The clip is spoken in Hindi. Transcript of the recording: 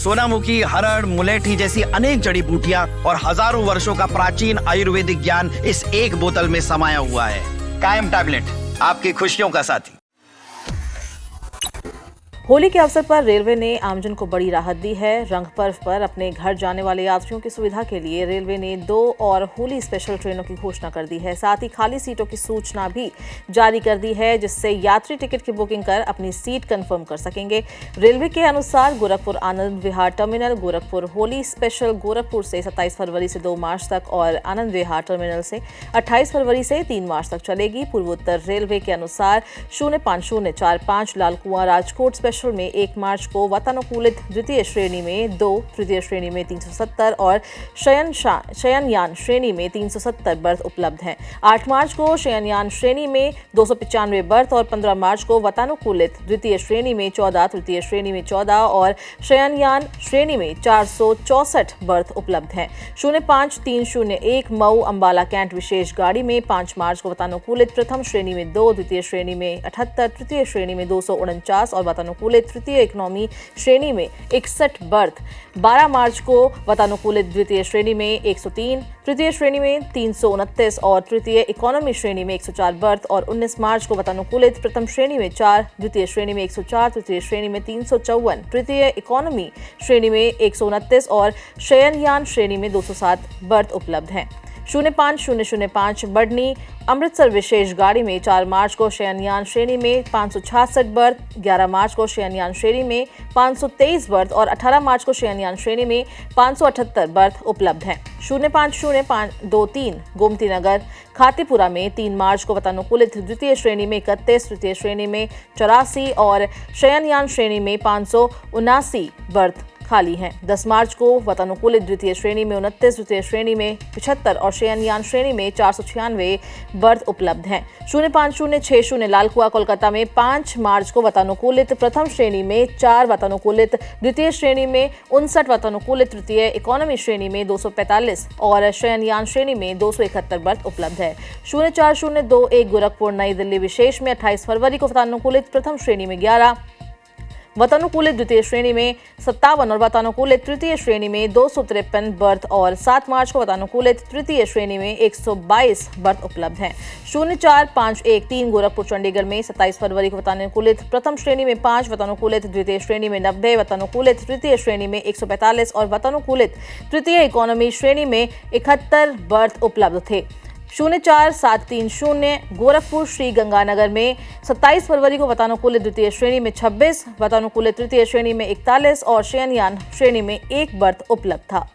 सोनामुखी, हरड़, मुलेठी जैसी अनेक जड़ी बूटियां और हजारों वर्षों का प्राचीन आयुर्वेदिक ज्ञान इस एक बोतल में समाया हुआ है। कायम टैबलेट, आपकी खुशियों का साथी। होली के अवसर पर रेलवे ने आमजन को बड़ी राहत दी है। रंग पर्व पर अपने घर जाने वाले यात्रियों की सुविधा के लिए रेलवे ने 2 और होली स्पेशल ट्रेनों की घोषणा कर दी है। साथ ही खाली सीटों की सूचना भी जारी कर दी है, जिससे यात्री टिकट की बुकिंग कर अपनी सीट कंफर्म कर सकेंगे। रेलवे के अनुसार गोरखपुर आनंद विहार टर्मिनल, गोरखपुर होली स्पेशल गोरखपुर से 27 फरवरी से 2 मार्च तक और आनंद विहार टर्मिनल से 28 फरवरी से 3 मार्च तक चलेगी। पूर्वोत्तर रेलवे के अनुसार 05045 लाल कुआं राजकोट स्पेशल में 1 मार्च को वातानुकूलित द्वितीय श्रेणी में 2, तृतीय श्रेणी में 370 और शयनयान श्रेणी में 370 बर्थ उपलब्ध हैं। 8 मार्च को शयनयान श्रेणी में 295 बर्थ और 15 मार्च को वातानुकूलित द्वितीय श्रेणी में 14, तृतीय श्रेणी में 14 और शयनयान श्रेणी में 464 बर्थ उपलब्ध हैं। 05301 मऊ अंबाला कैंट विशेष गाड़ी में 5 मार्च को वातानुकूलित प्रथम श्रेणी में 2, द्वितीय श्रेणी में 78, तृतीय श्रेणी में 249 और वातानुकूलित तृतीय इकोनॉमी श्रेणी में 61 बर्थ। 12 मार्च को वातानुकूलित द्वितीय श्रेणी में 103, तृतीय श्रेणी में 329 और तृतीय इकोनॉमी श्रेणी में 104 बर्थ और 19 मार्च को वातानुकूलित प्रथम श्रेणी में 4, द्वितीय श्रेणी में 104, तृतीय श्रेणी में 354, तृतीय इकोनॉमी श्रेणी में 129 और शयनयान श्रेणी में 207 बर्थ उपलब्ध हैं। 05005 बढ़नी अमृतसर विशेष गाड़ी में 4 मार्च को शयनयान श्रेणी में 566 बर्थ, 11 मार्च को शयनयान श्रेणी में 523 बर्थ और 18 मार्च को शयनयान श्रेणी में 578 बर्थ उपलब्ध हैं। 05023 गोमती नगर खातीपुरा में 3 मार्च को वातानुकूलित द्वितीय श्रेणी में 31, तृतीय श्रेणी में 84 और शयनयान श्रेणी में 579 बर्थ खाली हैं। 10 मार्च को वातानुकूलित द्वितीय श्रेणी में 29, तृतीय श्रेणी में 75 और शयनयान श्रेणी में 496 बर्थ उपलब्ध हैं। 05060 लाल कुआं कोलकाता में 5 मार्च को वातानुकूलित प्रथम श्रेणी में 4, वातानुकूलित द्वितीय श्रेणी में 59, वातानुकूलित तृतीय इकोनॉमी श्रेणी में 245 और शयनयान श्रेणी में 271 बर्थ उपलब्ध है। 04021 गोरखपुर नई दिल्ली विशेष में 28 फरवरी को वातानुकूलित प्रथम श्रेणी में 11, वातानुकूलित द्वितीय श्रेणी में 57 और वातानुकूलित तृतीय श्रेणी में 253 बर्थ और 7 मार्च को वातानुकूलित तृतीय श्रेणी में 122 बर्थ उपलब्ध हैं। 04513 गोरखपुर चंडीगढ़ में 27 फरवरी को वातानुकूलित प्रथम श्रेणी में 5, वातानुकूलित द्वितीय श्रेणी में 90, वातानुकूलित तृतीय श्रेणी में 145 और वातानुकूलित तृतीय इकोनॉमी श्रेणी में 71 बर्थ उपलब्ध थे। 04730 गोरखपुर श्री गंगानगर में 27 फरवरी को वातानुकूलित द्वितीय श्रेणी में 26, वातानुकूलित तृतीय श्रेणी में 41 और शयनयान श्रेणी में 1 बर्थ उपलब्ध था।